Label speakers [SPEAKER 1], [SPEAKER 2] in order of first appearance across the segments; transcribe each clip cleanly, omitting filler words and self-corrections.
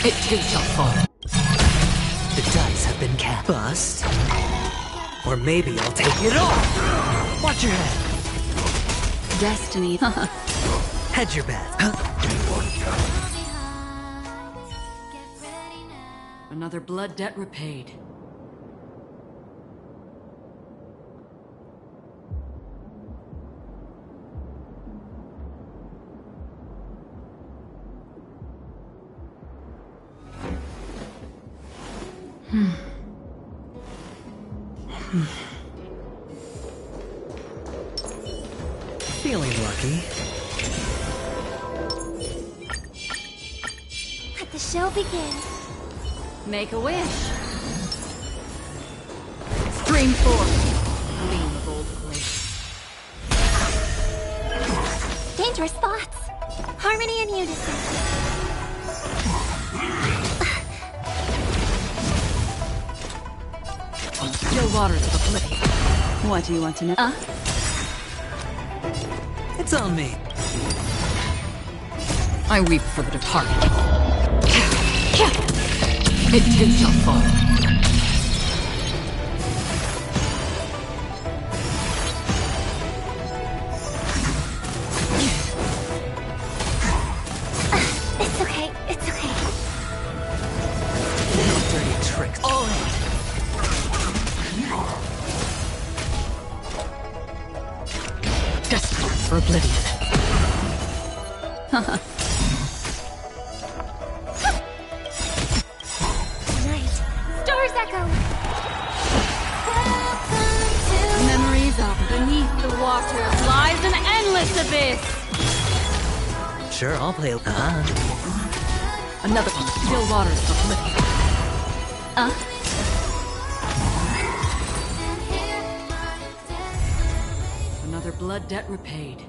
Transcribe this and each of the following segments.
[SPEAKER 1] It too shall fall. The dice have been cast. Bust. Or maybe I'll take it all. Watch your head.
[SPEAKER 2] Destiny.
[SPEAKER 1] Hedge your bet.
[SPEAKER 2] Another blood debt repaid.
[SPEAKER 1] Feeling lucky.
[SPEAKER 3] Let the show begin.
[SPEAKER 2] Make a wish. Stream forth. Gleam of old grace.
[SPEAKER 3] Dangerous thoughts. Harmony and unison.
[SPEAKER 2] Still waters of oblivion. What do you want to know?
[SPEAKER 1] It's on me.
[SPEAKER 2] I weep for the departed. It too shall fall.
[SPEAKER 3] It's okay. It's okay.
[SPEAKER 1] No dirty tricks. All in.
[SPEAKER 2] Desperate for oblivion.
[SPEAKER 3] Night. Stars echo.
[SPEAKER 2] Memories of beneath the waters lies an endless abyss.
[SPEAKER 1] Sure, I'll play.
[SPEAKER 2] Another one. Still waters of oblivion. Another blood debt repaid.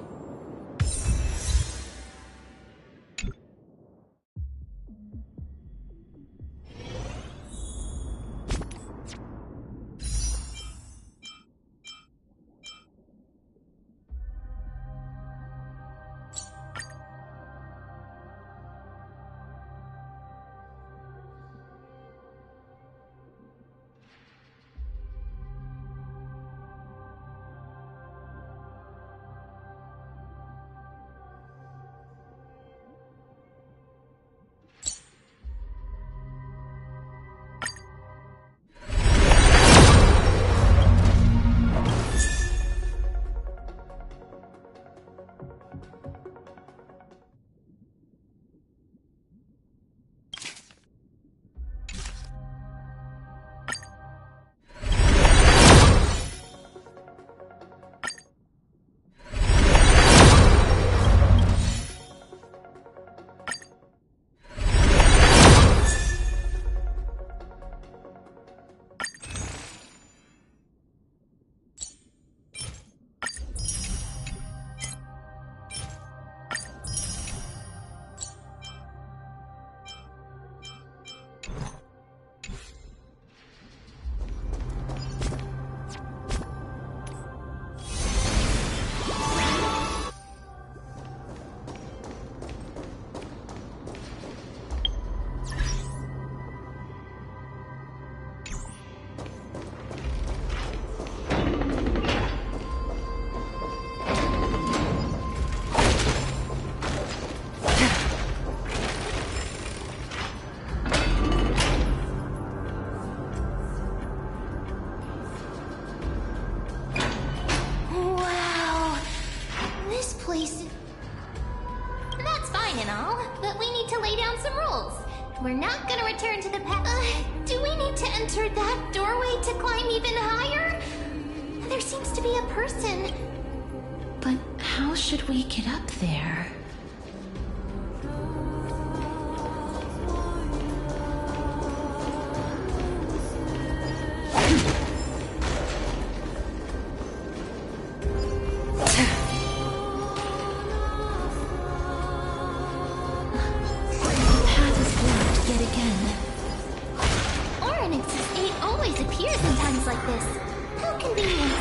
[SPEAKER 3] Wow. This place... That's fine and all, but we need to lay down some rules. We're not gonna return to the past. Do we need to enter that doorway to climb even higher? There seems to be a person.
[SPEAKER 4] But how should we get up there?
[SPEAKER 3] Like this. How convenient.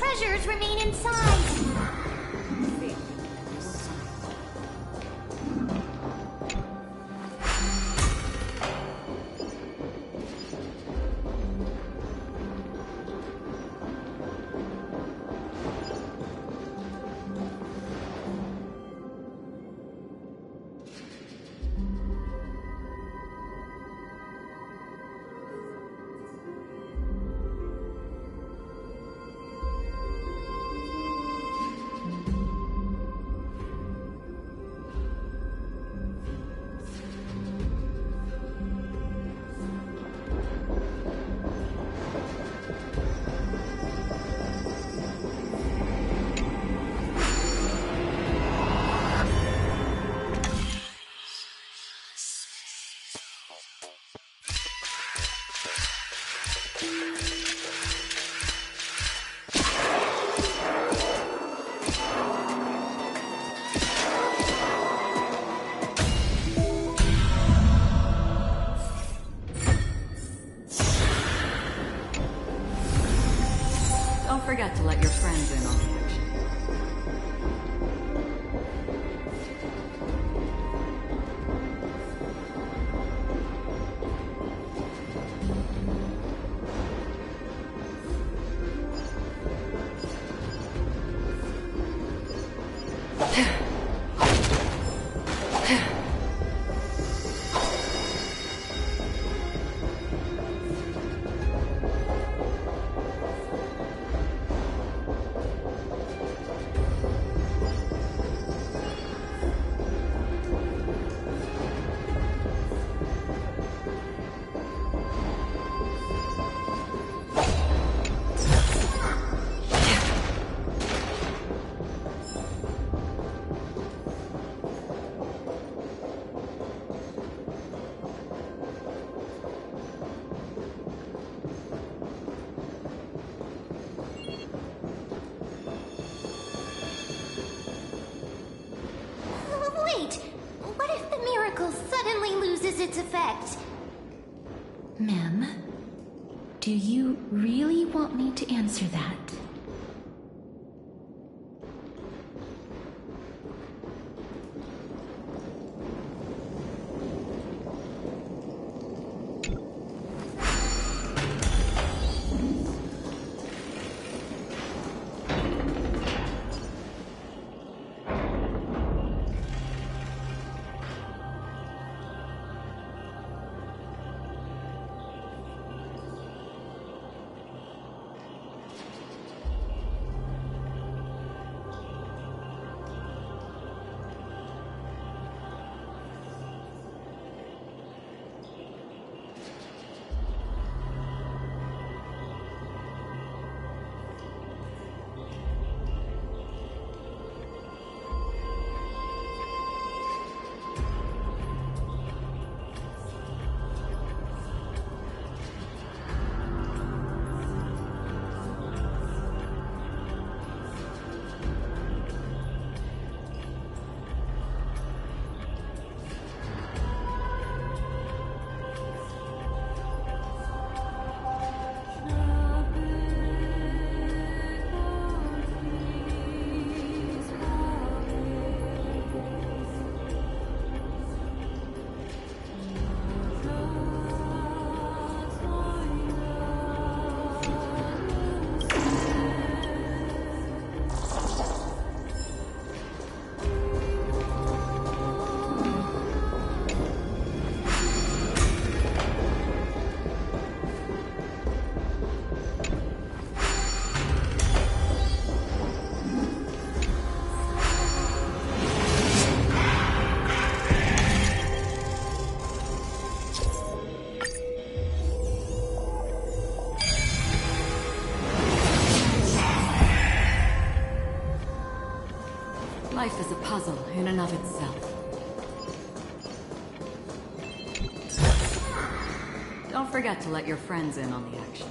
[SPEAKER 3] treasures remain inside.
[SPEAKER 2] Don't forget to let your friends in on the action.
[SPEAKER 3] Wait, what if the miracle suddenly loses its effect?
[SPEAKER 4] Mem, do you really want me to answer that?
[SPEAKER 2] Life is a puzzle in and of itself. Don't forget to let your friends in on the action.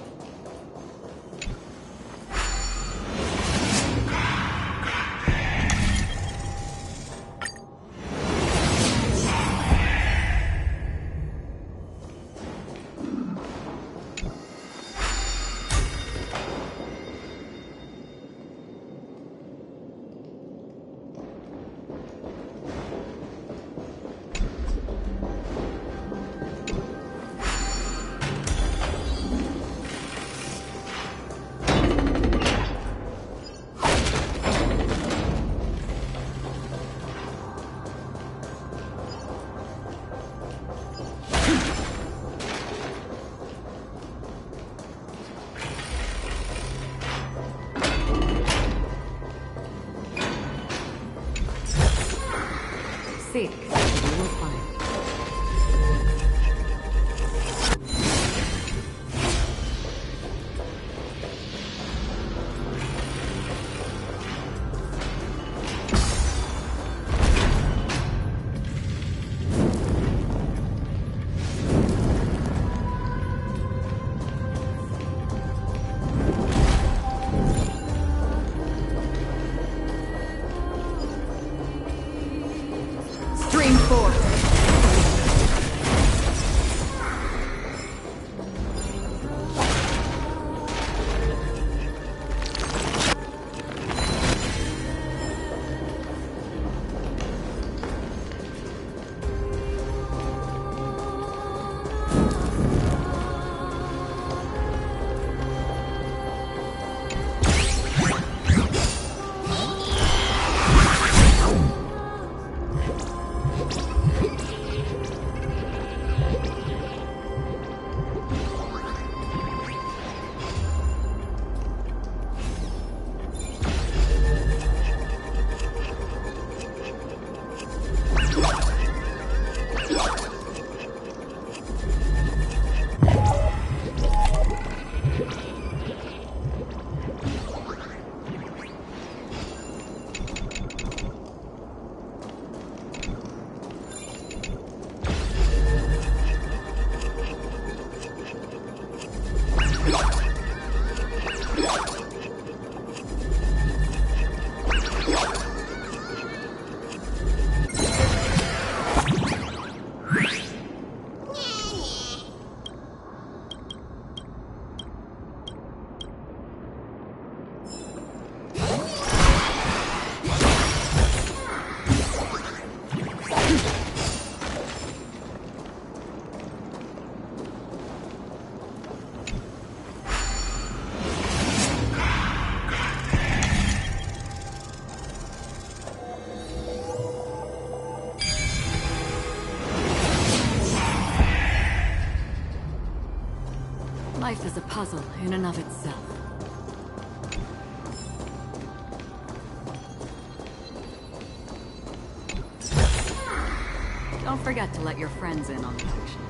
[SPEAKER 2] Life is a puzzle in and of itself. Don't forget to let your friends in on the action.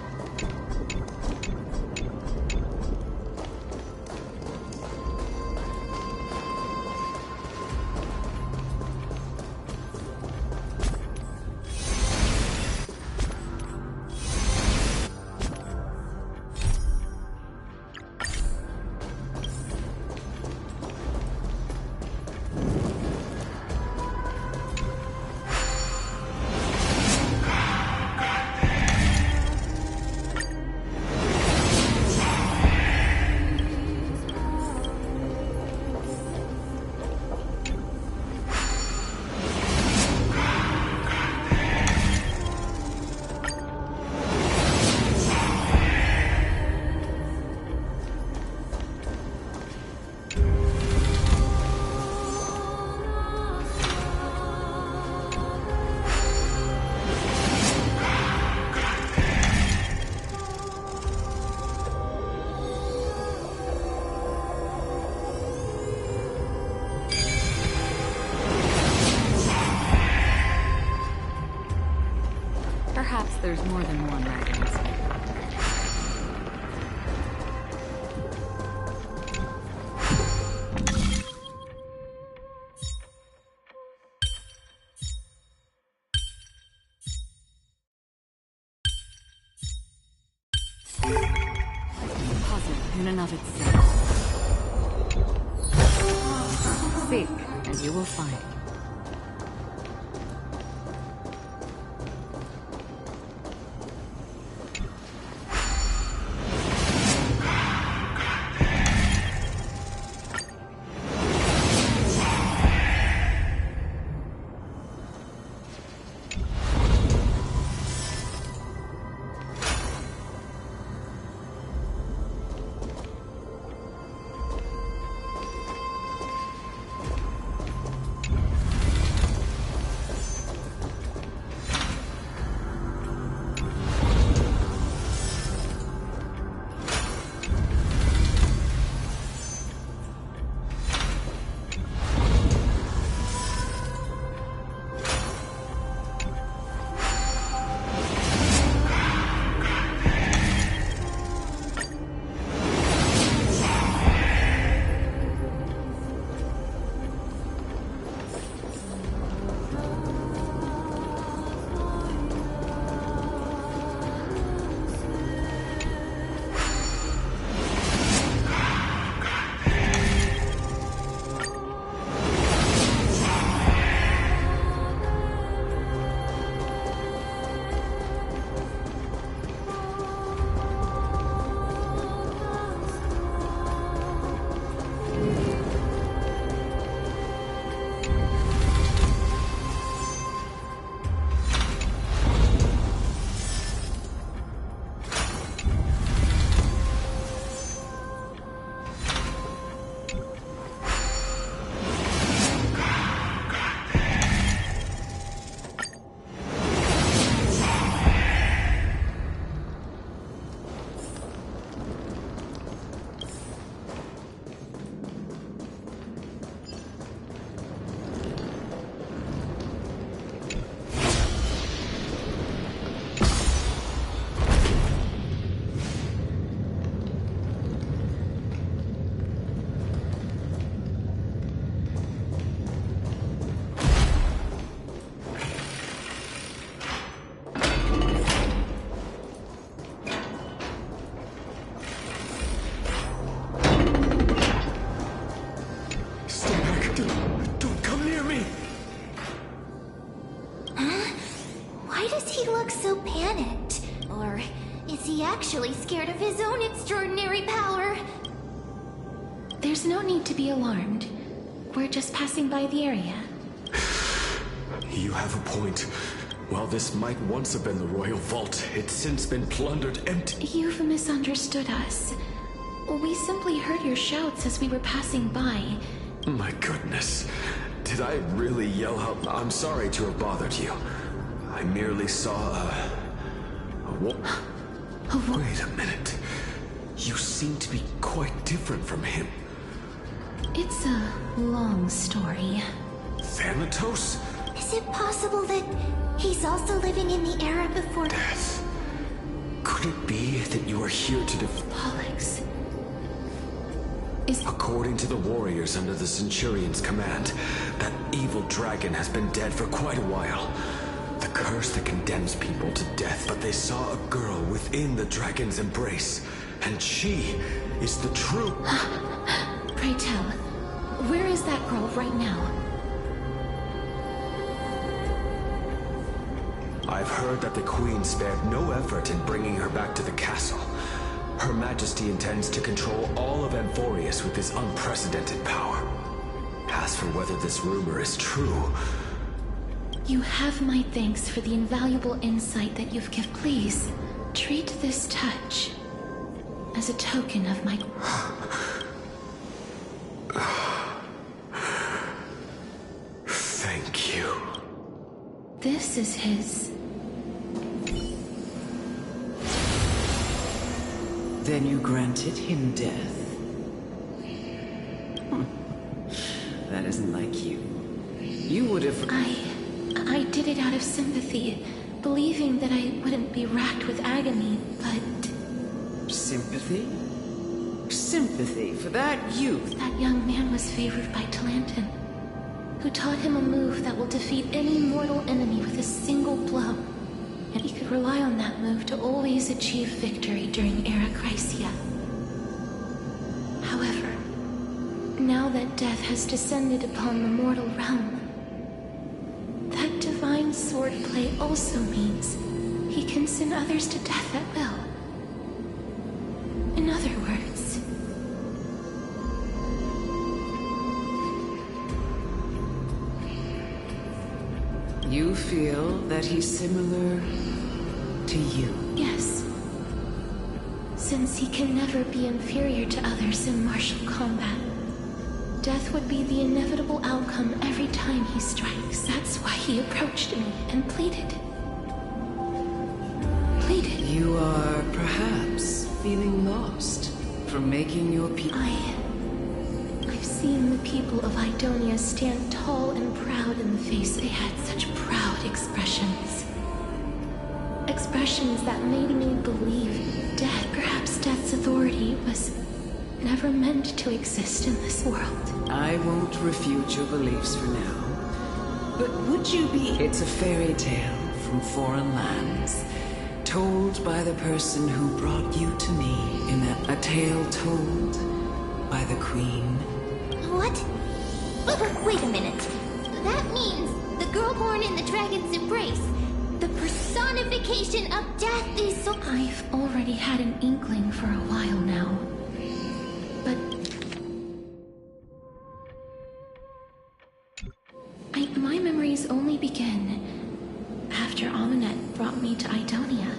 [SPEAKER 2] Perhaps there's more than one mechanism. Puzzle in and of itself. Seek, and you will find.
[SPEAKER 3] especially scared of his own extraordinary power.
[SPEAKER 4] There's no need to be alarmed. We're just passing by the area.
[SPEAKER 5] You have a point. While this might once have been the royal vault, it's since been plundered empty.
[SPEAKER 4] You've misunderstood us. We simply heard your shouts as we were passing by.
[SPEAKER 5] My goodness. Did I really yell out? I'm sorry to have bothered you. I merely saw a Wait a minute. You seem to be quite different from him.
[SPEAKER 4] It's a long story.
[SPEAKER 5] Thanatos?
[SPEAKER 3] Is it possible that he's also living in the era before
[SPEAKER 5] Death. Could it be that you are here to
[SPEAKER 4] Pollux.
[SPEAKER 5] According to the warriors under the Centurion's command, that evil dragon has been dead for quite a while. The curse that condemns people to death, but they saw a girl within the dragon's embrace, and she is the true...
[SPEAKER 4] Pray tell, where is that girl right now?
[SPEAKER 5] I've heard that the Queen spared no effort in bringing her back to the castle. Her Majesty intends to control all of Amphorius with his unprecedented power. As for whether this rumor is true...
[SPEAKER 4] You have my thanks for the invaluable insight that you've given. Please, treat this touch as a token of my...
[SPEAKER 5] Thank you.
[SPEAKER 4] This is his...
[SPEAKER 6] Then you granted him death. That isn't like you. You would have...
[SPEAKER 4] I did it out of sympathy, believing that I wouldn't be racked with agony, but...
[SPEAKER 6] Sympathy? Sympathy for that youth?
[SPEAKER 4] That young man was favored by Talantin, who taught him a move that will defeat any mortal enemy with a single blow. And he could rely on that move to always achieve victory during Era Chrysia. However, now that death has descended upon the mortal realm, that divine swordplay also means he can send others to death at will. In other words...
[SPEAKER 6] You feel that he's similar to you?
[SPEAKER 4] Yes. Since he can never be inferior to others in martial combat, death would be the inevitable outcome every time he strikes. That's why he approached me and pleaded.
[SPEAKER 6] You are perhaps feeling lost from making your people...
[SPEAKER 4] I've seen the people of Idonia stand tall and proud in the face. They had such proud expressions. Expressions that made me believe death, perhaps death's authority, was never meant to exist in this world.
[SPEAKER 6] I won't refute your beliefs for now. But would you be... It's a fairy tale from foreign lands, told by the person who brought you to me in a tale told by the Queen.
[SPEAKER 3] What? Wait a minute. That means the girl born in the dragon's embrace, the personification of death, is so...
[SPEAKER 4] I've already had an inkling for a while now. But... my memories only begin after Amunet brought me to Idonia.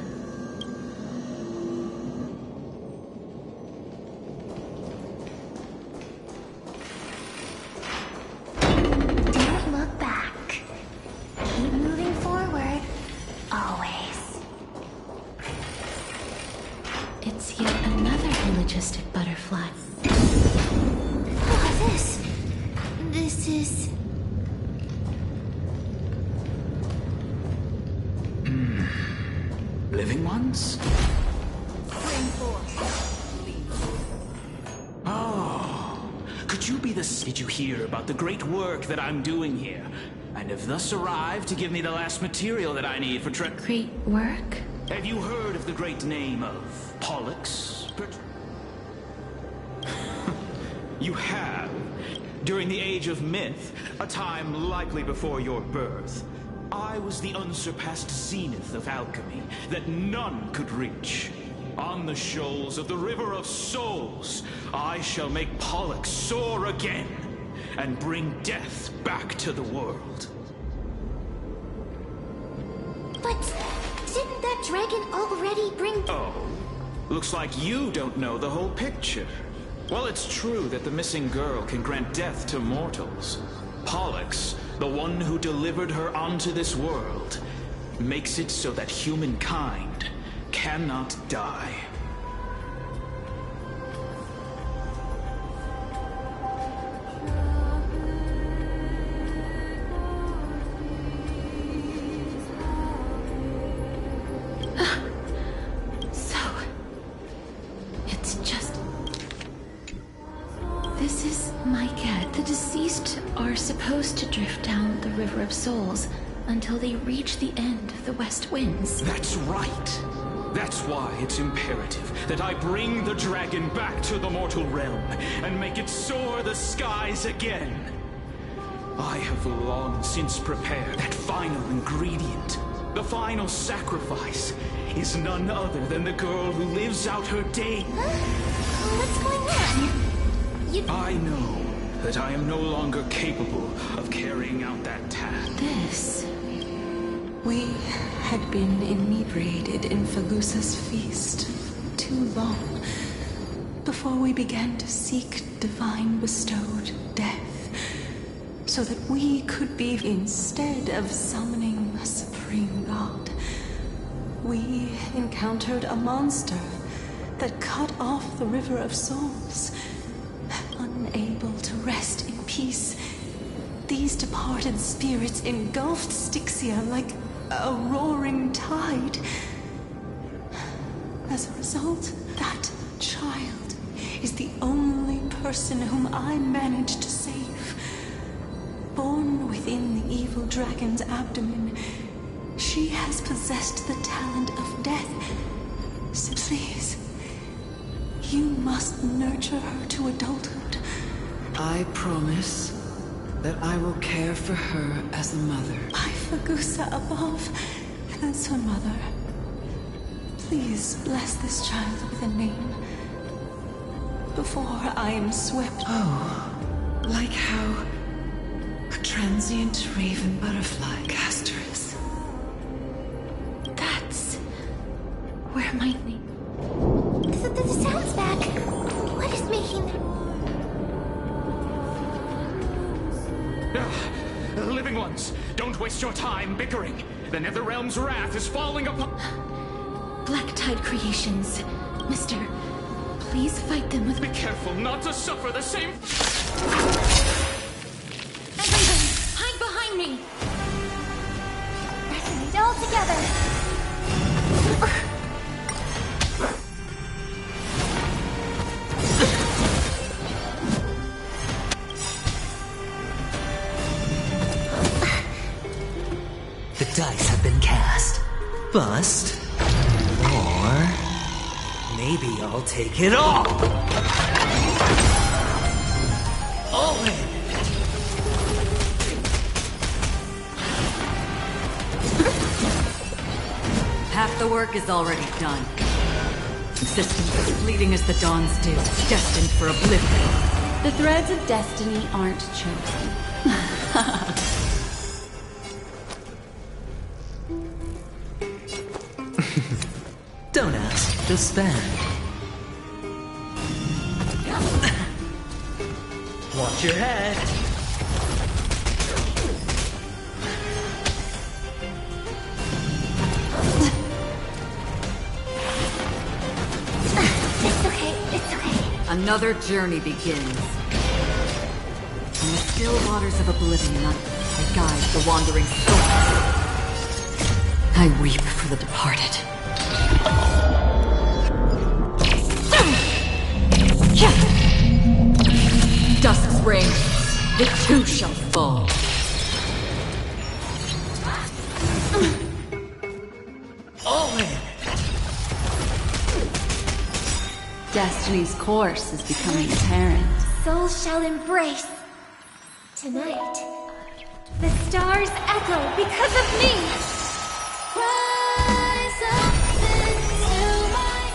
[SPEAKER 3] Don't look back. Keep moving forward. Always.
[SPEAKER 4] It's yet another majestic butterfly.
[SPEAKER 3] Oh, this is...
[SPEAKER 7] Living ones?
[SPEAKER 2] Bring forth.
[SPEAKER 7] Oh, could you be the... Did you hear about the great work that I'm doing here? And have thus arrived to give me the last material that I need for
[SPEAKER 4] Great work?
[SPEAKER 7] Have you heard of the great name of Pollux? You have. During the age of myth, a time likely before your birth, I was the unsurpassed zenith of alchemy that none could reach. On the shoals of the River of Souls, I shall make Pollux soar again and bring death back to the world.
[SPEAKER 3] But didn't that dragon already bring...
[SPEAKER 7] Oh, looks like you don't know the whole picture. Well, it's true that the missing girl can grant death to mortals. Pollux, the one who delivered her onto this world, makes it so that humankind cannot die.
[SPEAKER 4] So, it's just... This is my cat. The deceased are supposed to drift down the River of Souls until they reach the end of the West Winds.
[SPEAKER 7] That's right. That's why it's imperative that I bring the dragon back to the mortal realm and make it soar the skies again. I have long since prepared that final ingredient. The final sacrifice is none other than the girl who lives out her days.
[SPEAKER 3] What's going on?
[SPEAKER 7] I know that I am no longer capable of carrying out that task.
[SPEAKER 4] This...
[SPEAKER 6] We had been inebriated in Fagusa's feast too long before we began to seek divine bestowed death, so that we could be, instead of summoning a supreme god, we encountered a monster that cut off the River of Souls. Unable to rest in peace, these departed spirits engulfed Styxia like a roaring tide. As a result, that child is the only person whom I managed to save. Born within the evil dragon's abdomen, she has possessed the talent of death. So please, you must nurture her to adulthood. I promise that I will care for her as a mother. By Fagusa above, as her mother, please bless this child with a name before I am swept. Oh, like how a transient raven butterfly Castorus.
[SPEAKER 4] That's... where my name...
[SPEAKER 3] The sound's back. What is making...
[SPEAKER 7] Living ones, don't waste your time bickering. The Netherrealm's wrath is falling upon...
[SPEAKER 4] Black Tide Creations. Mister, please fight them with...
[SPEAKER 7] Be careful not to suffer the same...
[SPEAKER 3] Everybody, hide behind me! Resonate all together!
[SPEAKER 1] The dice have been cast. Bust. Or... maybe I'll take it all! All in!
[SPEAKER 8] Half the work is already done. Existence as fleeting as the dawn's dew, destined for oblivion.
[SPEAKER 2] The threads of destiny aren't chosen.
[SPEAKER 1] Don't ask, just spend. Watch your head.
[SPEAKER 3] It's okay, it's okay.
[SPEAKER 8] Another journey begins. In the still waters of oblivion, I guide the wandering souls. I weep for the departed. Dusk's reign, it too shall fall.
[SPEAKER 1] All in!
[SPEAKER 2] Destiny's course is becoming apparent.
[SPEAKER 3] Souls shall embrace. Tonight, the stars echo because of me! Rise up into my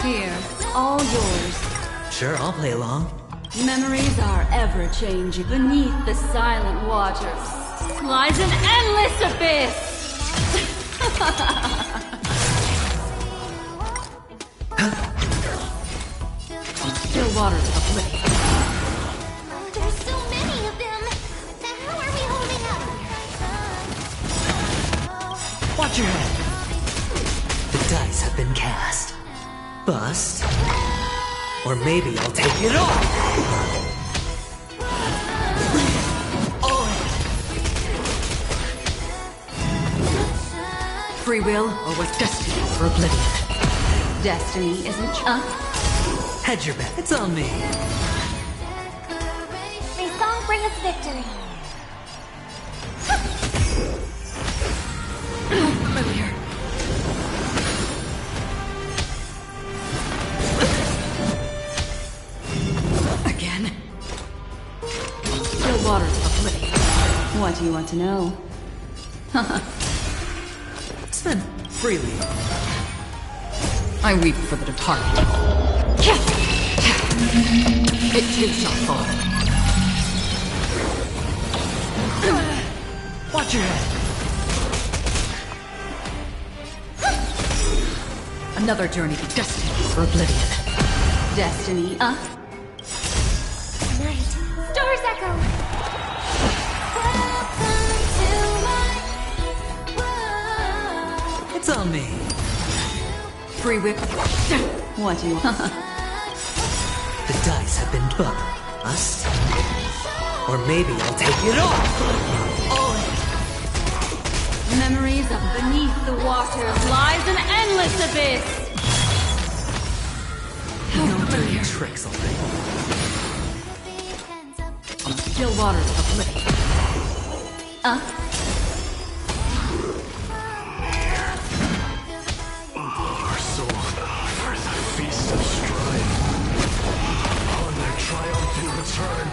[SPEAKER 2] Here, all yours.
[SPEAKER 1] Sure, I'll play along.
[SPEAKER 2] Memories are ever-changing. Beneath the silent waters lies an endless abyss!
[SPEAKER 8] Still waters of oblivion.
[SPEAKER 3] There's so many of them! How are we holding up?
[SPEAKER 1] Watch your head. The dice have been cast. Bust. Or maybe I'll take it all!
[SPEAKER 8] Free will or was destiny for oblivion?
[SPEAKER 2] Destiny isn't
[SPEAKER 1] Hedge your bet. It's on me.
[SPEAKER 3] May song bring us victory.
[SPEAKER 8] Familiar. Again. Still waters of oblivion.
[SPEAKER 2] What do you want to know?
[SPEAKER 1] Spend freely.
[SPEAKER 8] I weep for the departed. It too shall fall.
[SPEAKER 1] Watch your head.
[SPEAKER 8] Another journey to destiny for oblivion.
[SPEAKER 2] Destiny,
[SPEAKER 3] Night. Stars echo.
[SPEAKER 1] It's on me.
[SPEAKER 8] Free whip.
[SPEAKER 2] what do you want?
[SPEAKER 1] The dice have been bust. Or maybe I'll take it all!
[SPEAKER 2] Memories of beneath the waters lies an endless abyss!
[SPEAKER 1] No dirty tricks already.
[SPEAKER 8] Still waters of oblivion.
[SPEAKER 5] Our souls for the feast of strife. On their triumphant return.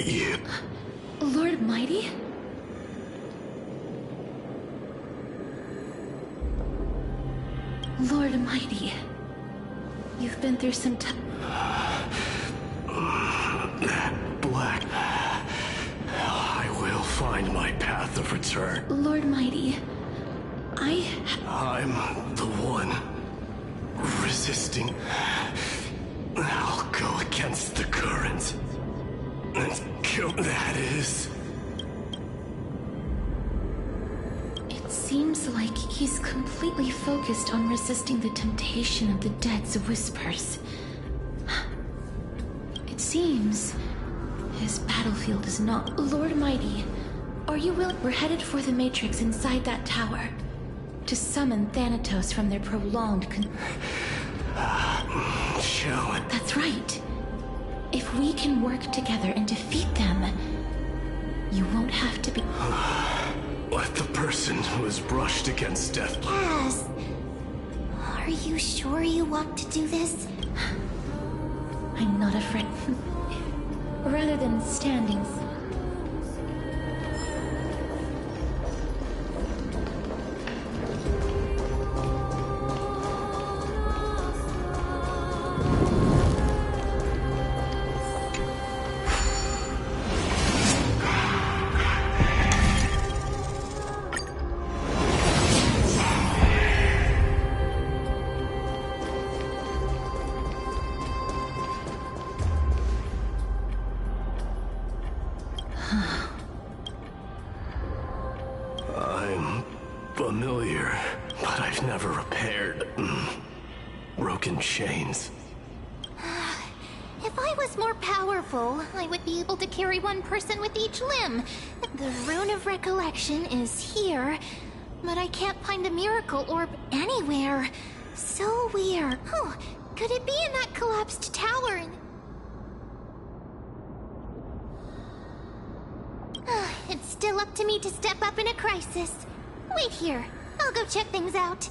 [SPEAKER 5] You.
[SPEAKER 4] Lord Mighty? Lord Mighty. You've been through some time.
[SPEAKER 5] Black. I will find my path of return.
[SPEAKER 4] Lord Mighty,
[SPEAKER 5] I'm the one resisting. I'll go against the current and kill that is.
[SPEAKER 4] It seems like he's completely focused on resisting the temptation of the dead's whispers. It seems his battlefield is not. Lord Mighty, are you willing? We're headed for the Matrix inside that tower to summon Thanatos from their prolonged
[SPEAKER 5] Shall it?
[SPEAKER 4] That's right. If we can work together and defeat them, you won't have to be.
[SPEAKER 5] Let the person who has brushed against death.
[SPEAKER 3] Yes. Are you sure you want to do this?
[SPEAKER 4] I'm not afraid. Rather than standing.
[SPEAKER 5] I'm familiar, but I've never repaired broken chains.
[SPEAKER 3] If I was more powerful, I would be able to carry one person with each limb. The Rune of Recollection is here, but I can't find the miracle orb anywhere. So weird. Oh, could it be in that collapsed tower? It's still up to me to step up in a crisis. Wait here. I'll go check things out.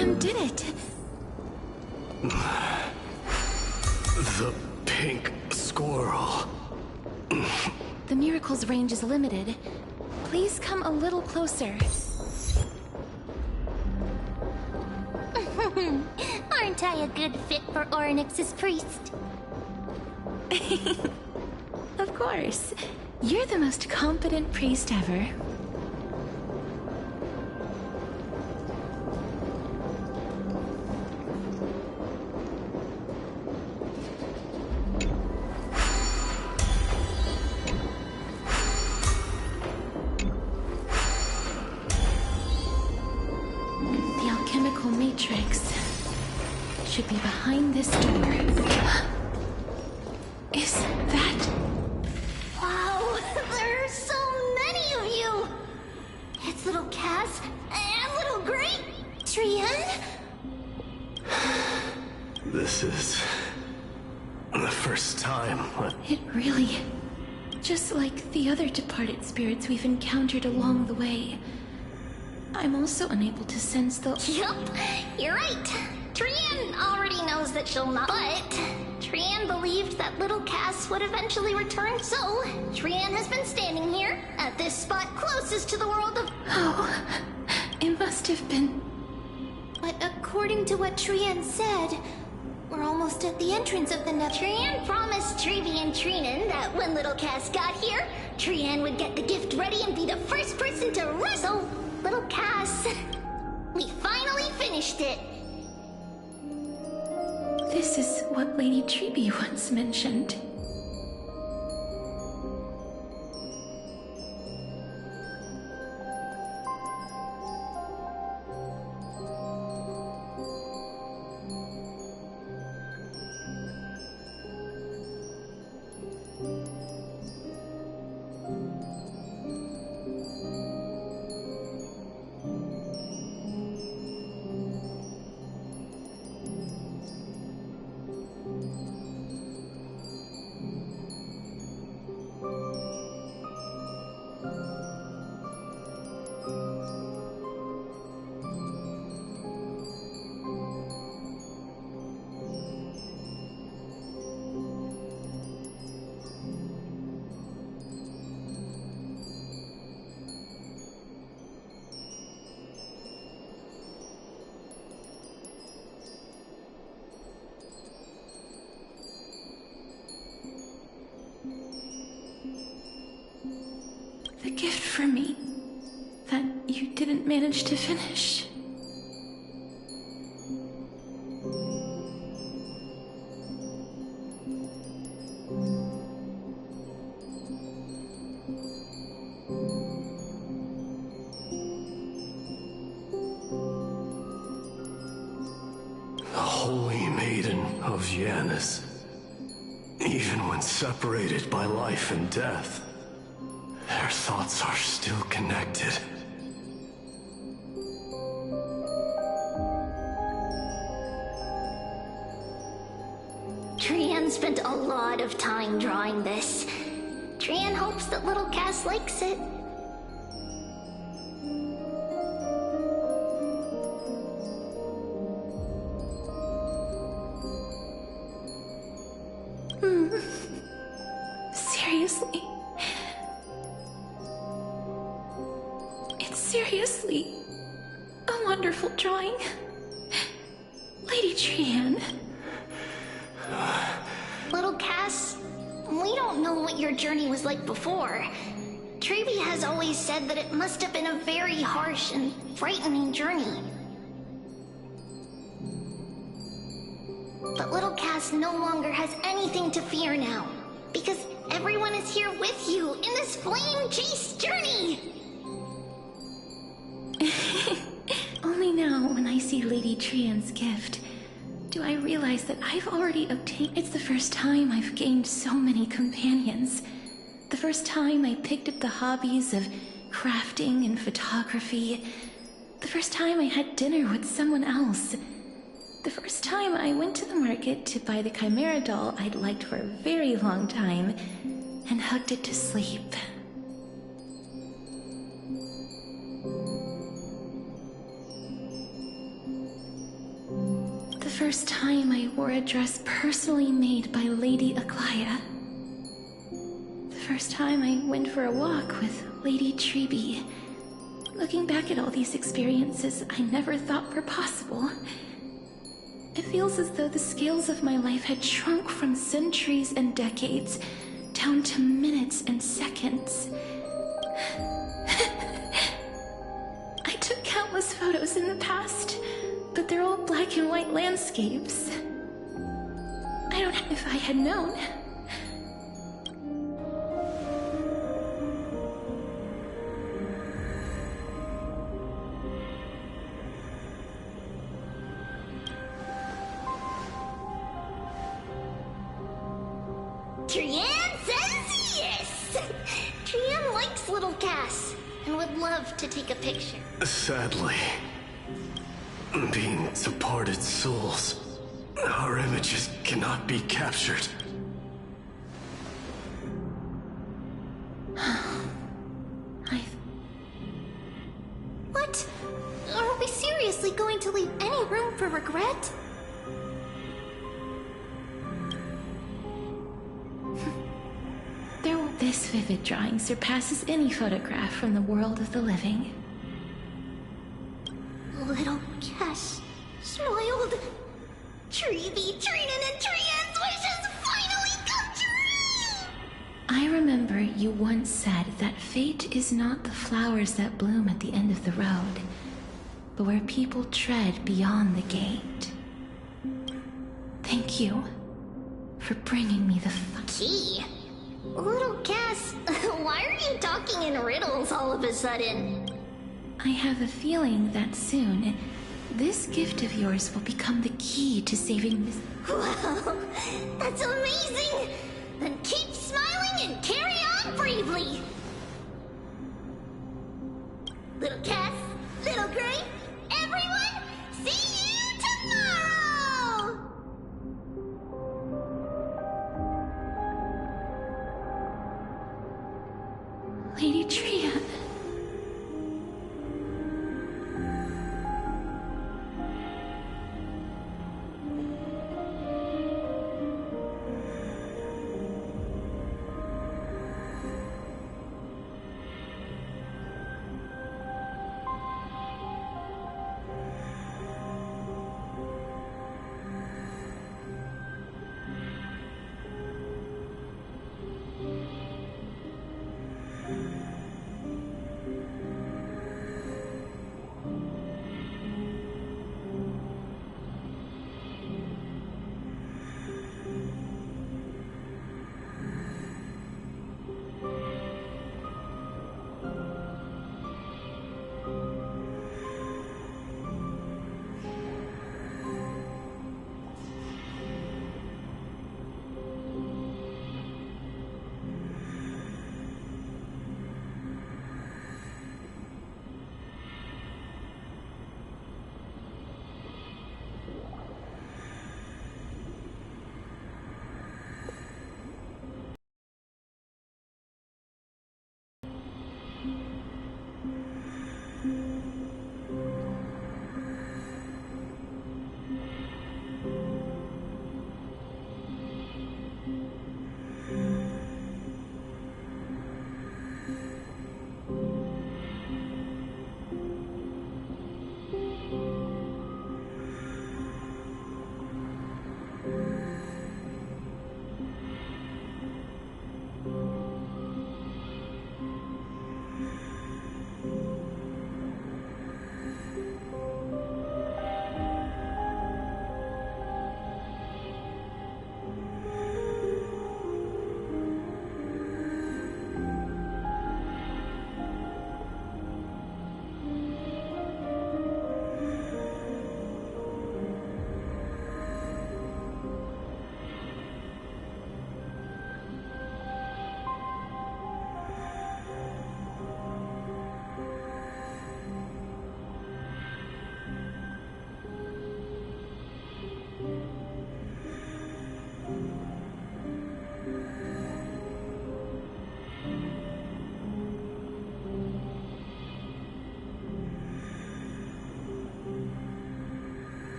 [SPEAKER 4] them did it.
[SPEAKER 5] The pink squirrel.
[SPEAKER 4] The miracle's range is limited. Please come a little closer.
[SPEAKER 3] Aren't I a good fit for Orynyx's priest?
[SPEAKER 4] Of course. You're the most competent priest ever. The alchemical matrix should be behind this door. Is that...
[SPEAKER 3] Wow, there are so many of you! It's little Cass and little Great Trian.
[SPEAKER 5] This is the first time.
[SPEAKER 4] It really... just like the other departed spirits we've encountered along the way. I'm also unable to sense the...
[SPEAKER 3] Yup, you're right. Trian already knows that she'll not. But Trian believed that little Cass would eventually return, so Trian has been standing here at this spot closest to the world of.
[SPEAKER 4] Oh, it must have been...
[SPEAKER 3] But according to what Trian said, we're almost at the entrance of the Trian promised Trevi and Trinan that when little Cass got here, Trian would get the gift ready and be the first person to wrestle little Cass. We finally finished it.
[SPEAKER 4] This is what Lady Trevi once mentioned. The gift for me that you didn't manage to finish.
[SPEAKER 5] The Holy Maiden of Janus. Even when separated by life and death, their thoughts are still connected.
[SPEAKER 3] Trian spent a lot of time drawing this. Trian hopes that little Cass likes it.
[SPEAKER 4] Seriously? It's seriously a wonderful drawing. Lady Trian.
[SPEAKER 3] Little Cass, we don't know what your journey was like before. Trevi has always said that it must have been a very harsh and frightening journey. But little Cass no longer has anything to fear now, because everyone is here with you in this flame-chased journey!
[SPEAKER 4] Only now, when I see Lady Trian's gift, do I realize that I've already obtained... It's the first time I've gained so many companions. The first time I picked up the hobbies of crafting and photography. The first time I had dinner with someone else. The first time I went to the market to buy the Chimera doll I'd liked for a very long time and hugged it to sleep. first time I wore a dress personally made by Lady Aglaia. The first time I went for a walk with Lady Treby. Looking back at all these experiences I never thought were possible, it feels as though the scales of my life had shrunk from centuries and decades down to minutes and seconds. I took countless photos in the past, but they're all black and white landscapes. I don't know if I had known.
[SPEAKER 3] Trianne says yes! Trianne likes little Cass and would love to take a picture.
[SPEAKER 5] Sadly, being departed souls, our images cannot be captured.
[SPEAKER 3] What? Are we seriously going to leave any room for regret?
[SPEAKER 4] This vivid drawing surpasses any photograph from the world of the living.
[SPEAKER 3] Little Cass smiled. Treby, Trinan, and Trianne's wishes finally come true!
[SPEAKER 4] I remember you once said that fate is not the flowers that bloom at the end of the road, but where people tread beyond the gate. Thank you for bringing me the fun.
[SPEAKER 3] Gee. Little Cass, why are you talking in riddles all of a sudden?
[SPEAKER 4] I have a feeling that soon, this gift of yours will become the key to saving Miss...
[SPEAKER 3] Wow, that's amazing! Then keep smiling and carry on bravely! Little Cass, Little Gray, everyone, see you tomorrow!
[SPEAKER 4] Lady Trianne.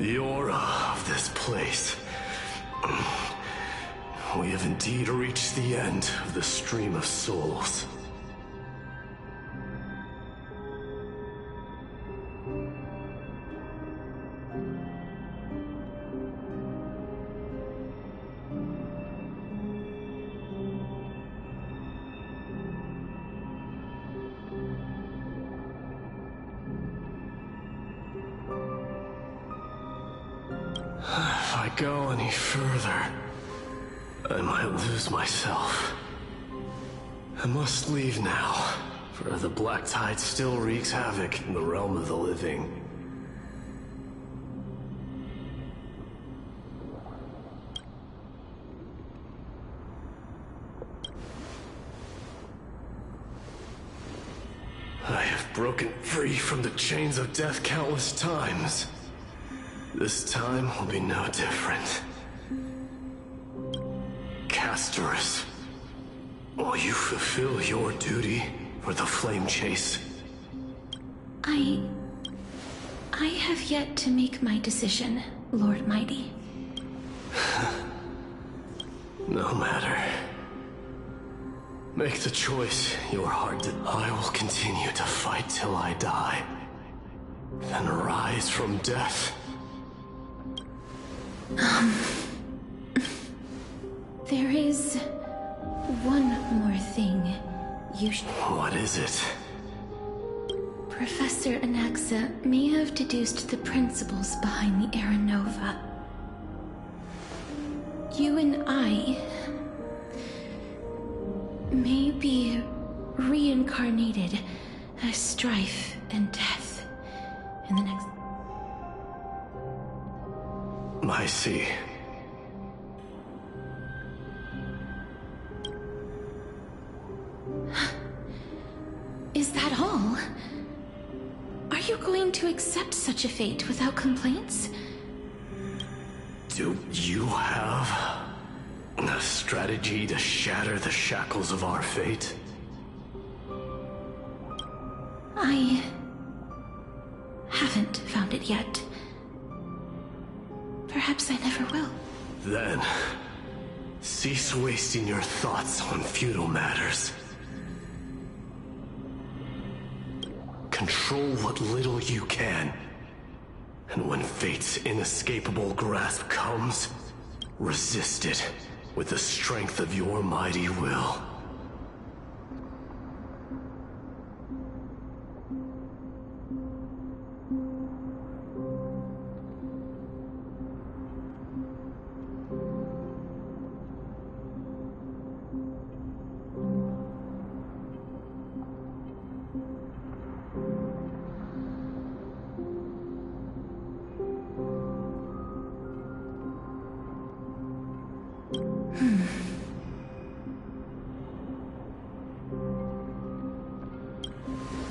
[SPEAKER 9] The aura of this place. We have indeed reached the end of the stream of souls. If I go any further, I might lose myself. I must leave now, for the black tide still wreaks havoc in the realm of the living. I have broken free from the chains of death countless times. This time will be no different. Castorus, will you fulfill your duty for the flame chase?
[SPEAKER 4] I have yet to make my decision, Lord Mighty.
[SPEAKER 9] No matter. Make the choice your heart did. I will continue to fight till I die. Then rise from death.
[SPEAKER 4] There is one more thing you should...
[SPEAKER 9] What is it?
[SPEAKER 4] Professor Anaxa may have deduced the principles behind the Era Nova. You and I may be reincarnated as strife and death in the next...
[SPEAKER 9] I see.
[SPEAKER 4] Is that all? Are you going to accept such a fate without complaints?
[SPEAKER 9] Do you have a strategy to shatter the shackles of our fate?
[SPEAKER 4] I haven't found it yet. Perhaps I never will.
[SPEAKER 9] Then, cease wasting your thoughts on futile matters. Control what little you can. And when fate's inescapable grasp comes, resist it with the strength of your mighty will.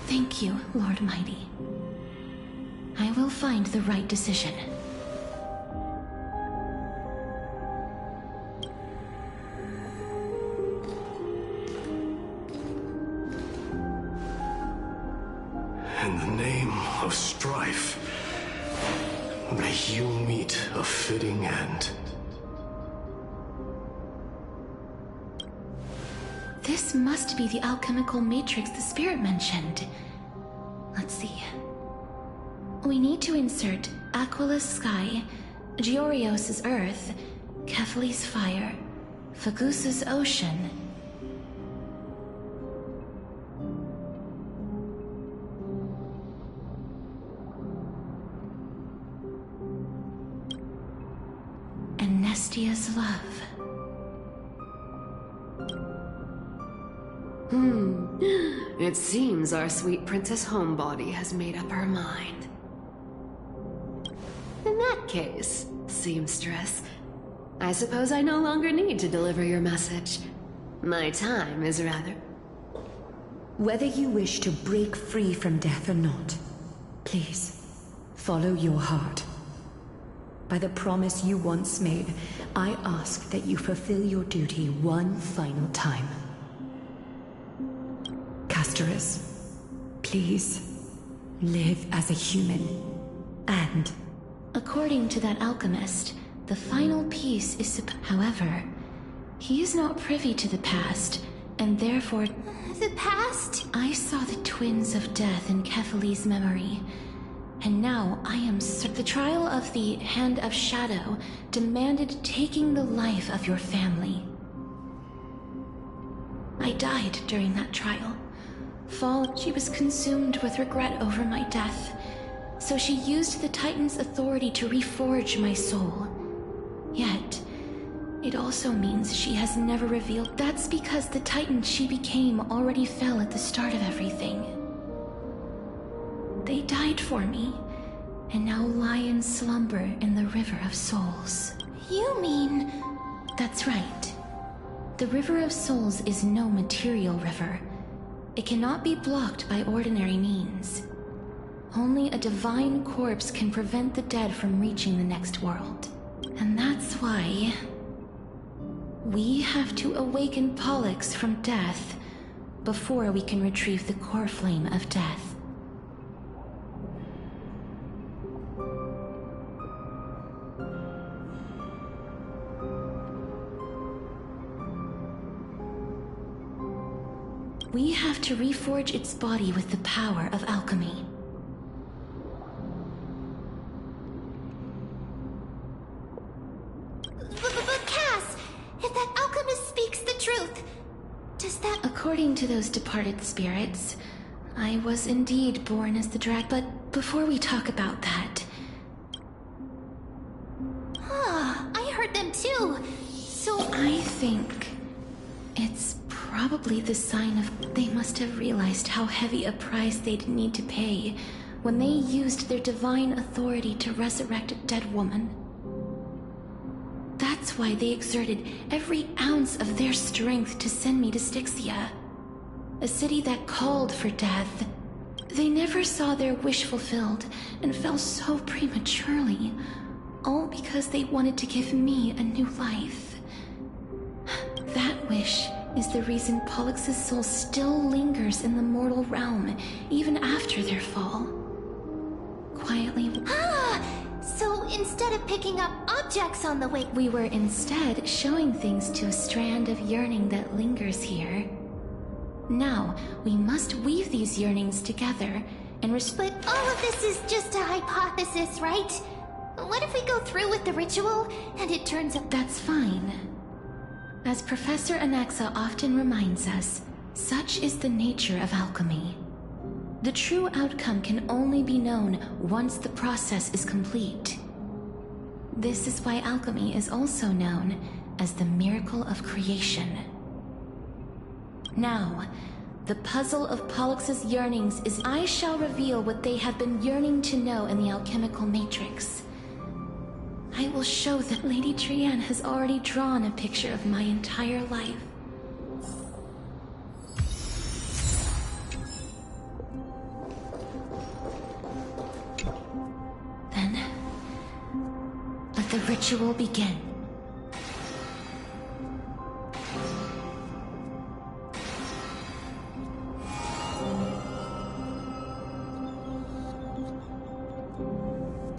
[SPEAKER 4] Thank you, Lord Mighty. I will find the right decision.
[SPEAKER 9] In the name of strife, may you meet a fitting end.
[SPEAKER 4] This must be the alchemical matrix the spirit mentioned. Let's see. We need to insert Aquila's sky, Giorios' earth, Kefali's fire, Fagusa's ocean, and Nestia's love.
[SPEAKER 10] It seems our sweet Princess Homebody has made up her mind. In that case, seamstress, I suppose I no longer need to deliver your message. My time is rather...
[SPEAKER 11] Whether you wish to break free from death or not, please, follow your heart. By the promise you once made, I ask that you fulfill your duty one final time. Castorus, please, live as a human, and
[SPEAKER 4] According to that alchemist, the final piece is however, he is not privy to the past, and therefore...
[SPEAKER 3] The past?
[SPEAKER 4] I saw the twins of death in Kefali's memory, and now I am the trial of the Hand of Shadow demanded taking the life of your family. I died during that trial. She was consumed with regret over my death, so she used the Titan's authority to reforge my soul. Yet, it also means she has never revealed. That's because the Titan she became already fell at the start of everything. They died for me, and now lie in slumber in the River of Souls.
[SPEAKER 3] You mean...
[SPEAKER 4] That's right. The River of Souls is no material river. It cannot be blocked by ordinary means. Only a divine corpse can prevent the dead from reaching the next world. And that's why... we have to awaken Pollux from death before we can retrieve the core flame of death. We have to reforge its body with the power of alchemy.
[SPEAKER 3] But Cass, if that alchemist speaks the truth, does that...
[SPEAKER 4] According to those departed spirits, I was indeed born as the dragon. But before we talk about that...
[SPEAKER 3] I heard them too. So...
[SPEAKER 4] I think it's probably the sign of... They must have realized how heavy a price they'd need to pay when they used their divine authority to resurrect a dead woman. That's why they exerted every ounce of their strength to send me to Styxia, a city that called for death. They never saw their wish fulfilled and fell so prematurely, all because they wanted to give me a new life. That wish is the reason Pollux's soul still lingers in the mortal realm, even after their fall. Quietly...
[SPEAKER 3] So instead of picking up objects on the way...
[SPEAKER 4] We were instead showing things to a strand of yearning that lingers here. Now, we must weave these yearnings together and
[SPEAKER 3] But all of this is just a hypothesis, right? What if we go through with the ritual, and it turns out...
[SPEAKER 4] That's fine. As Professor Anaxa often reminds us, such is the nature of alchemy. The true outcome can only be known once the process is complete. This is why alchemy is also known as the miracle of creation. Now, the puzzle of Pollux's yearnings is I shall reveal what they have been yearning to know in the alchemical matrix. I will show that Lady Trianne has already drawn a picture of my entire life. Then, let the ritual begin.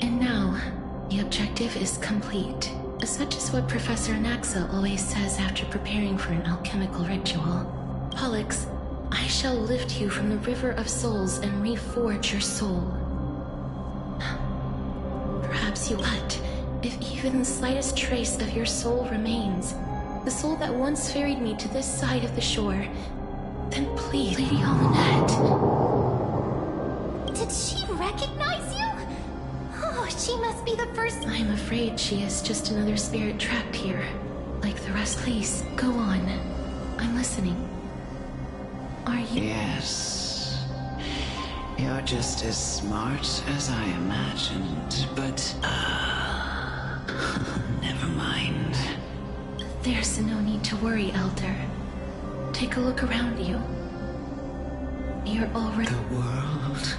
[SPEAKER 4] And now, the objective is complete. Such is what Professor Anaxa always says after preparing for an alchemical ritual. Pollux, I shall lift you from the River of Souls and reforge your soul. Perhaps you but if even the slightest trace of your soul remains, the soul that once ferried me to this side of the shore, then please, Lady Almanette.
[SPEAKER 3] Did she recognize you? Oh, she must be the first...
[SPEAKER 4] I'm afraid she is just another spirit trapped here, like the rest. Please, go on. I'm listening. Are you...
[SPEAKER 6] Yes. You're just as smart as I imagined, but... never mind.
[SPEAKER 4] There's no need to worry, Elder. Take a look around you. You're already...
[SPEAKER 6] The world?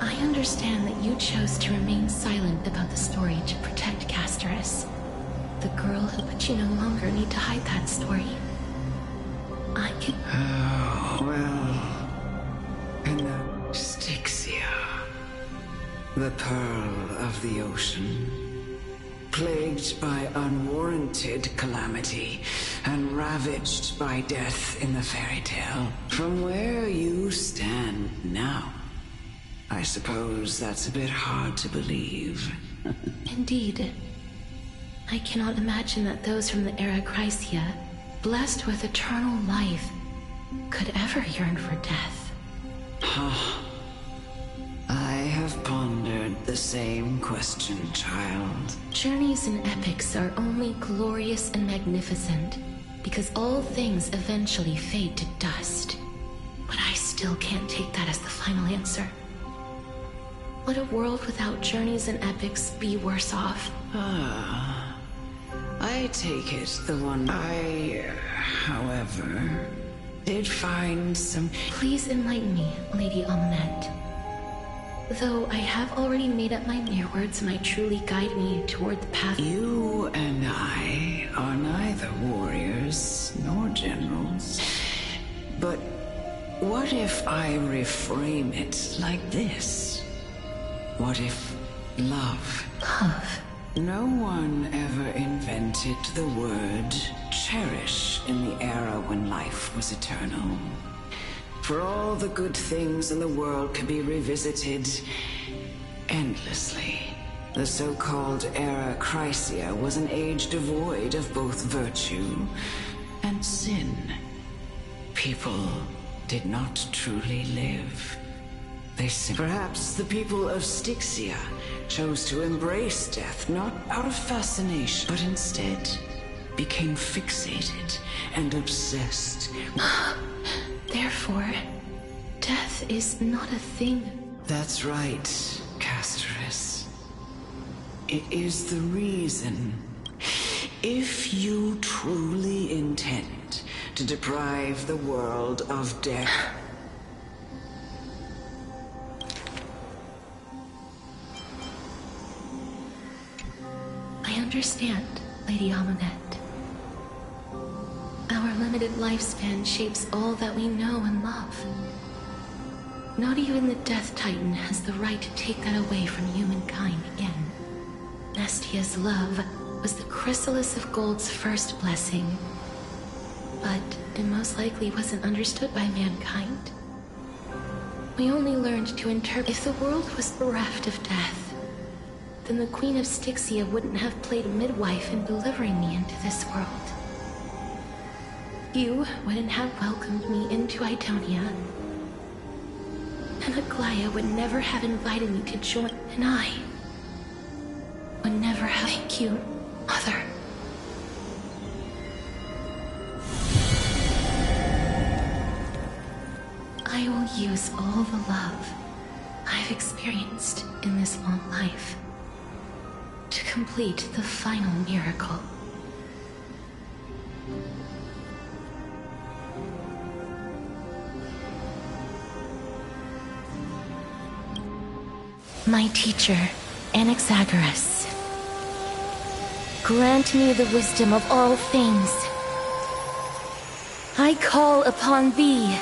[SPEAKER 4] I understand that you chose to remain silent about the story to protect Casterus, the girl who... But you no longer need to hide that story. I can...
[SPEAKER 6] Oh, well... In the Styxia... The pearl of the ocean, plagued by unwarranted calamity and ravaged by death in the fairy tale. From where you stand now, I suppose that's a bit hard to believe.
[SPEAKER 4] Indeed. I cannot imagine that those from the era Chrysia, blessed with eternal life, could ever yearn for death.
[SPEAKER 6] I have pondered the same question, child.
[SPEAKER 4] Journeys and epics are only glorious and magnificent because all things eventually fade to dust. But I still can't take that as the final answer. Would a world without journeys and epics be worse off?
[SPEAKER 6] I take it the one however, did find some...
[SPEAKER 4] Please enlighten me, Lady Amunet. Though I have already made up my mere words might truly guide me toward the path.
[SPEAKER 6] You and I are neither warriors nor generals. But what if I reframe it like this? What if love?
[SPEAKER 4] Love?
[SPEAKER 6] No one ever invented the word cherish in the era when life was eternal. For all the good things in the world can be revisited endlessly. The so-called era Chrysia was an age devoid of both virtue and sin. People did not truly live. Perhaps the people of Styxia chose to embrace death, not out of fascination, but instead became fixated and obsessed.
[SPEAKER 4] Therefore, death is not a thing.
[SPEAKER 6] That's right, Casterus. It is the reason. If you truly intend to deprive the world of death,
[SPEAKER 4] I understand, Lady Amunet. Our limited lifespan shapes all that we know and love. Not even the Death Titan has the right to take that away from humankind again. Nestia's love was the chrysalis of Gold's first blessing, but it most likely wasn't understood by mankind. We only learned to interpret. If the world was bereft of death, then the Queen of Styxia wouldn't have played midwife in delivering me into this world. You wouldn't have welcomed me into Idonia, and Aglaya would never have invited me to join, and I would never have. Thank you, Mother. I will use all the love I've experienced in this long life to complete the final miracle. My teacher, Anaxagoras, grant me the wisdom of all things. I call upon thee,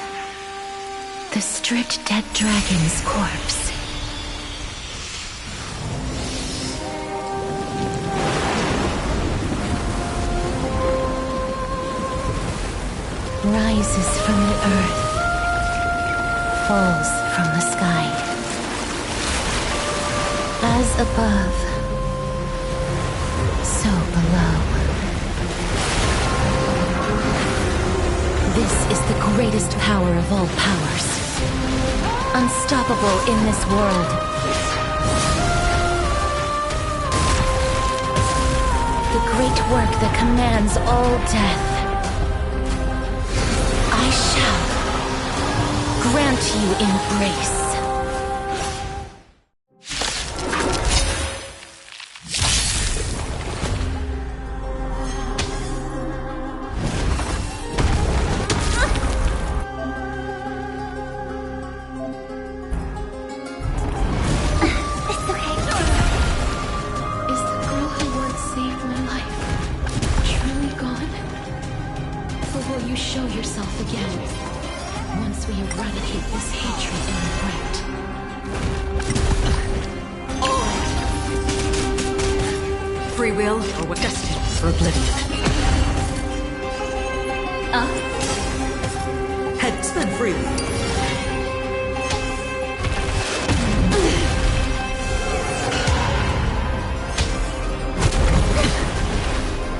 [SPEAKER 4] the stripped dead dragon's corpse. Rises from the earth, falls from the sky. As above, so below. This is the greatest power of all powers. Unstoppable in this world. The great work that commands all death. I shall grant you embrace.
[SPEAKER 8] Free will or what? Destined for oblivion.
[SPEAKER 1] Head spin freely.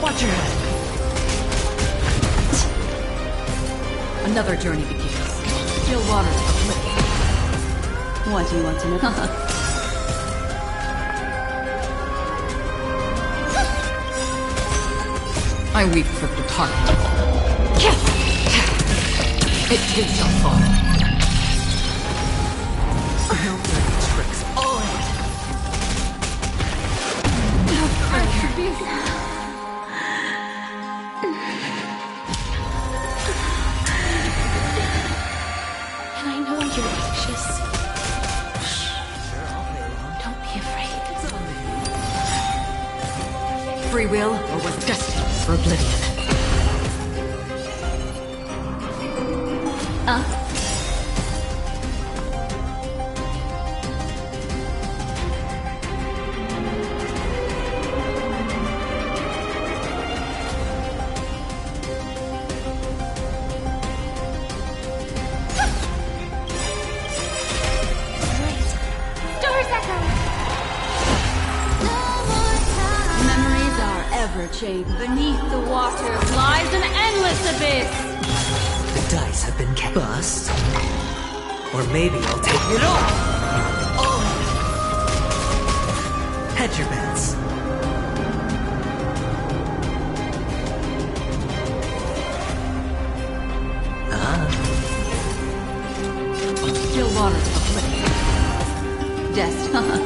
[SPEAKER 1] Watch your head.
[SPEAKER 8] Another journey begins. Still waters of oblivion.
[SPEAKER 2] What do you want to know?
[SPEAKER 8] I weep for the target. It too shall fall.
[SPEAKER 1] No dirty tricks. All in.
[SPEAKER 4] And I know you're anxious.
[SPEAKER 1] Sure, I'll play along.
[SPEAKER 4] Don't be afraid.
[SPEAKER 1] It's on me.
[SPEAKER 8] Free will or was destined for oblivion.
[SPEAKER 3] Stars echo!
[SPEAKER 2] Memories are ever changed. Beneath the waters lies an endless abyss.
[SPEAKER 1] The dice have been bust. Or maybe I'll take it all. All in. Hedge your bets.
[SPEAKER 8] Still waters of oblivion.
[SPEAKER 2] Destined.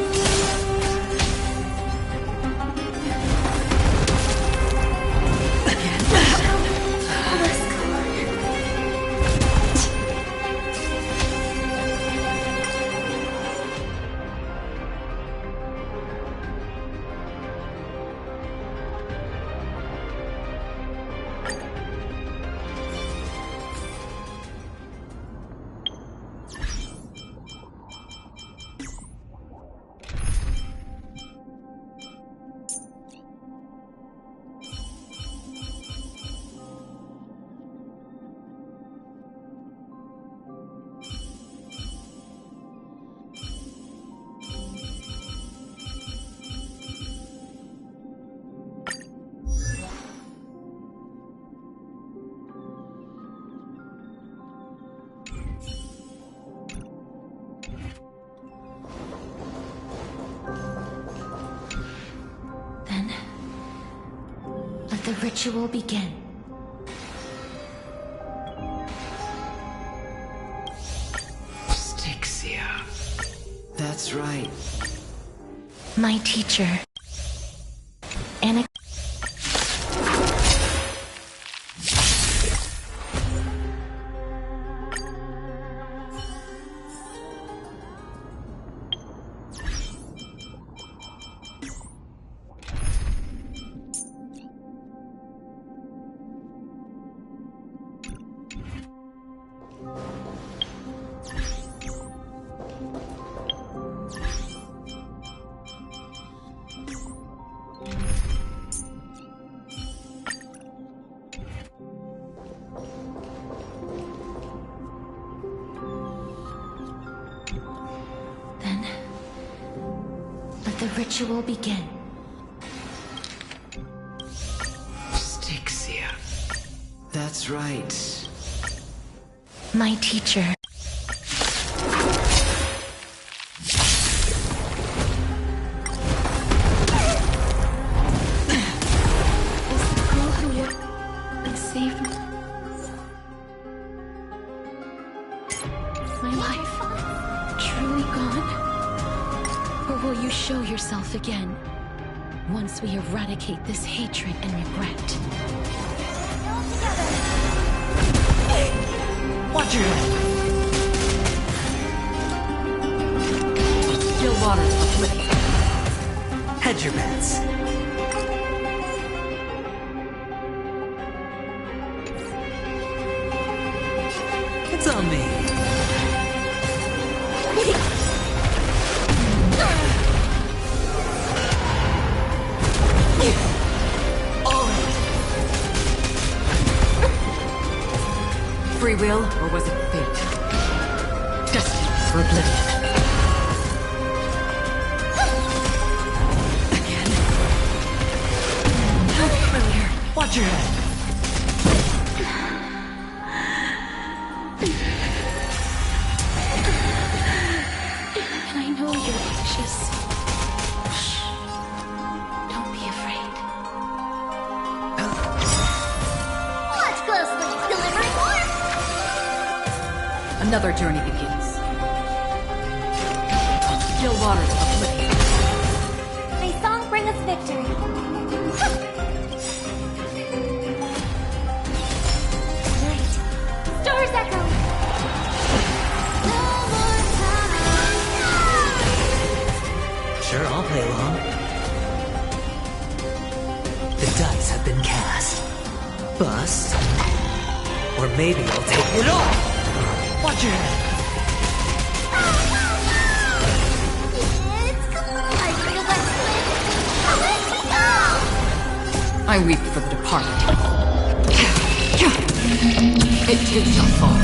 [SPEAKER 4] Then, let the ritual begin.
[SPEAKER 6] Styxia. That's right.
[SPEAKER 4] My teacher. Anna. Then, let the ritual begin.
[SPEAKER 6] Styxia. That's right.
[SPEAKER 4] My teacher. Is the girl who saved my life truly gone? Or will you show yourself again once we eradicate this hatred and regret?
[SPEAKER 1] Watch your head.
[SPEAKER 8] Still waters of oblivion.
[SPEAKER 1] Hedge your bets. It's on me.
[SPEAKER 8] will, or was it fate? Destined for oblivion. Again? How familiar.
[SPEAKER 1] Watch your head.
[SPEAKER 4] And I know you're anxious. Shh. Don't be afraid.
[SPEAKER 3] Watch closely. Delivering more.
[SPEAKER 8] Another journey begins. Still waters of oblivion.
[SPEAKER 3] May song bring us victory. Right. Stars echo. No more time.
[SPEAKER 1] Sure, I'll play along. The dice have been cast. Bust. Or maybe I'll take it all. Watch your head.
[SPEAKER 3] It's collide, little Westwood. Let me go.
[SPEAKER 8] I weep for the departed. It too shall fall.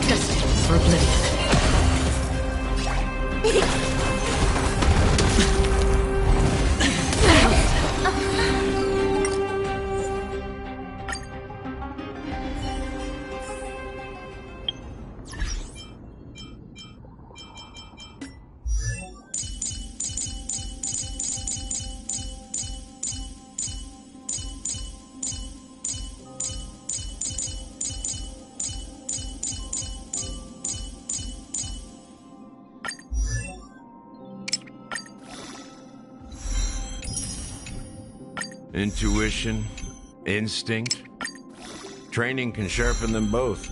[SPEAKER 8] Destined for oblivion.
[SPEAKER 12] Intuition, instinct. Training can sharpen them both.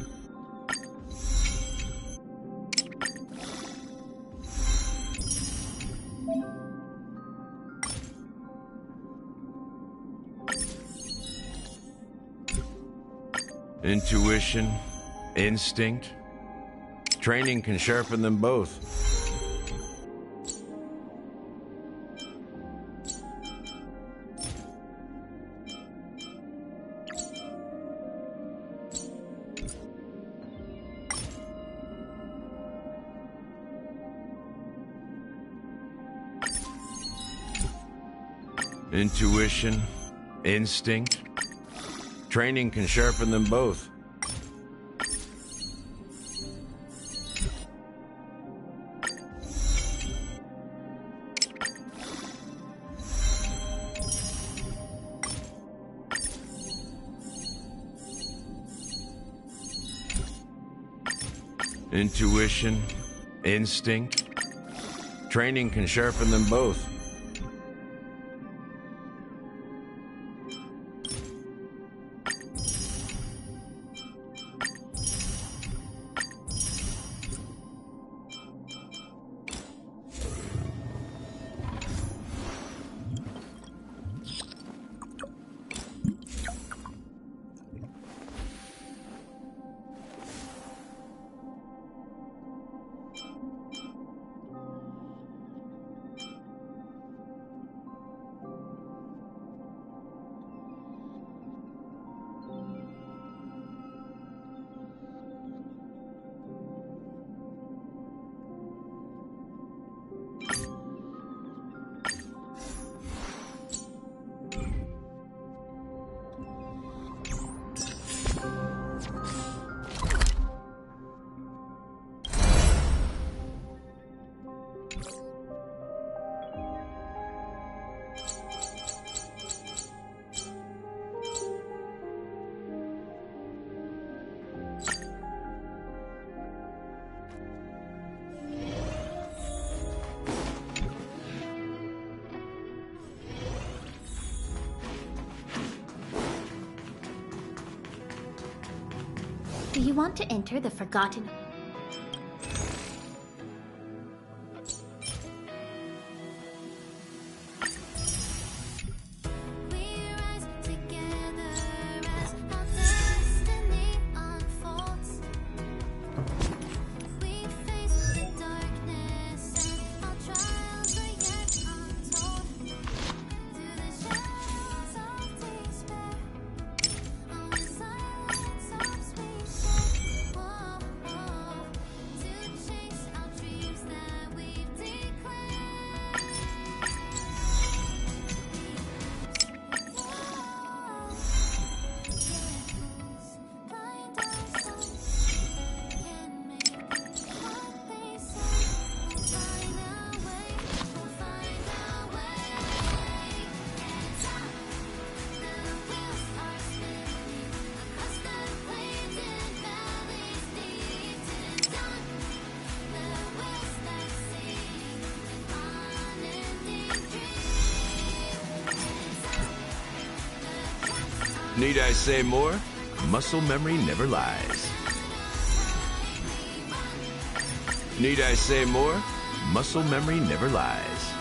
[SPEAKER 12] Intuition, instinct. Training can sharpen them both. Intuition, instinct. Training can sharpen them both. Intuition, instinct. Training can sharpen them both.
[SPEAKER 3] Do you want to enter the Forgotten?
[SPEAKER 12] Need I say more? Muscle memory never lies. Need I say more? Muscle memory never lies.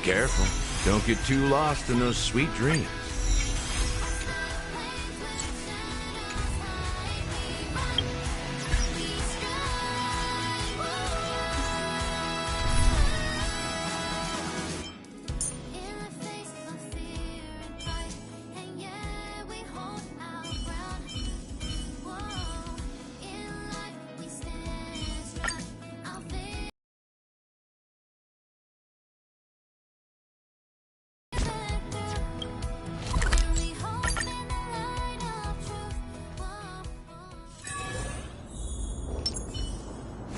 [SPEAKER 12] Careful. Don't get too lost in those sweet dreams.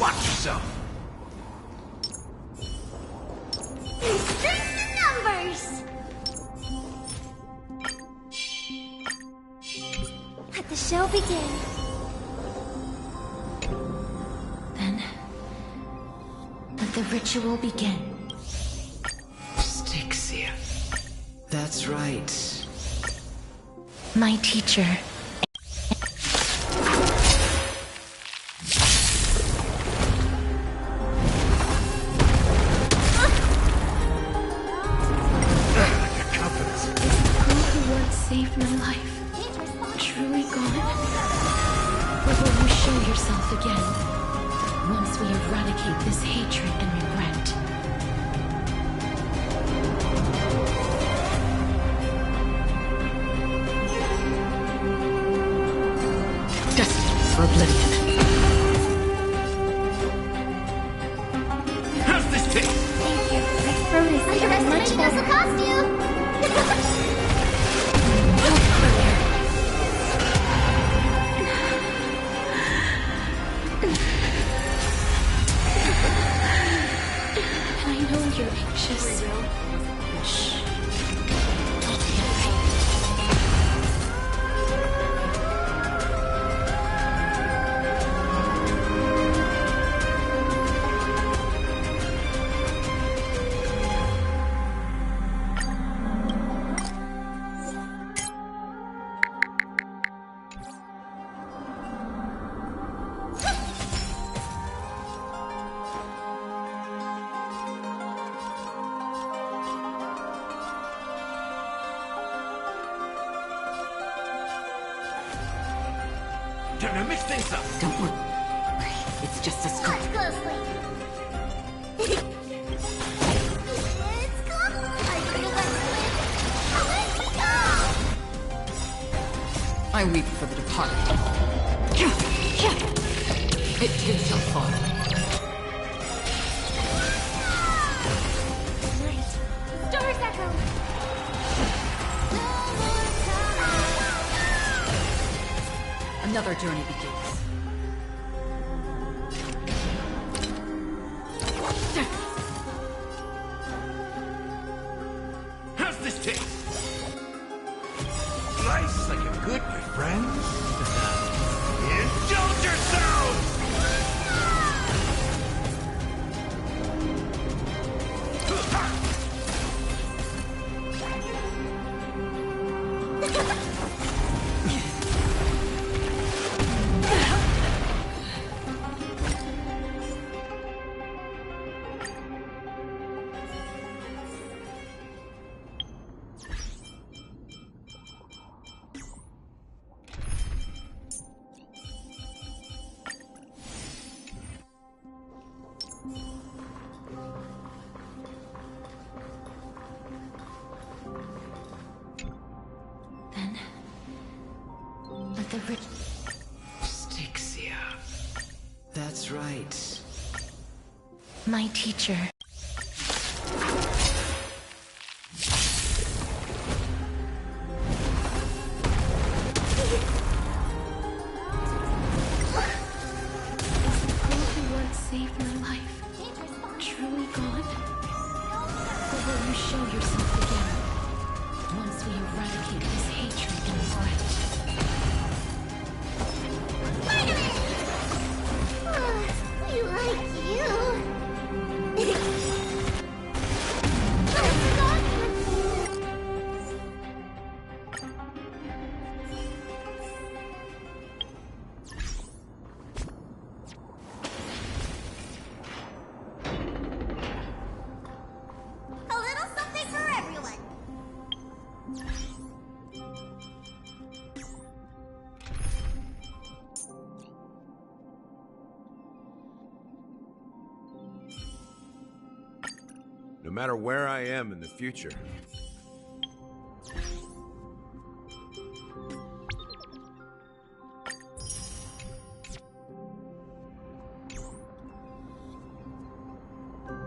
[SPEAKER 1] Watch yourself.
[SPEAKER 3] Strength in numbers. Let the show begin.
[SPEAKER 11] Then, let the ritual begin.
[SPEAKER 6] Styxia. That's right.
[SPEAKER 11] My teacher.
[SPEAKER 4] again. Once we eradicate this hatred and regret.
[SPEAKER 8] Destined for oblivion.
[SPEAKER 9] How's this taste?
[SPEAKER 3] Thank you. I promise I'm much better. Costume!
[SPEAKER 4] I know you're anxious. Shh. Don't be afraid.
[SPEAKER 9] Time to mix things up.
[SPEAKER 8] Don't worry. It's just a start.
[SPEAKER 3] Watch closely. Let's go. I feel like let's go.
[SPEAKER 8] I weep for the departed. It did so far.
[SPEAKER 3] Stars echo.
[SPEAKER 8] Another journey begins.
[SPEAKER 9] How's this taste? Slice like a good, my friends. Indulge yourselves!
[SPEAKER 4] Then, let the rich...
[SPEAKER 6] Styxia. That's right.
[SPEAKER 4] My teacher. Who once saved my life truly gone? Or will you show yourself again once we eradicate this hatred and regret?
[SPEAKER 3] We like you. A little something for everyone.
[SPEAKER 12] No matter where I am in the future,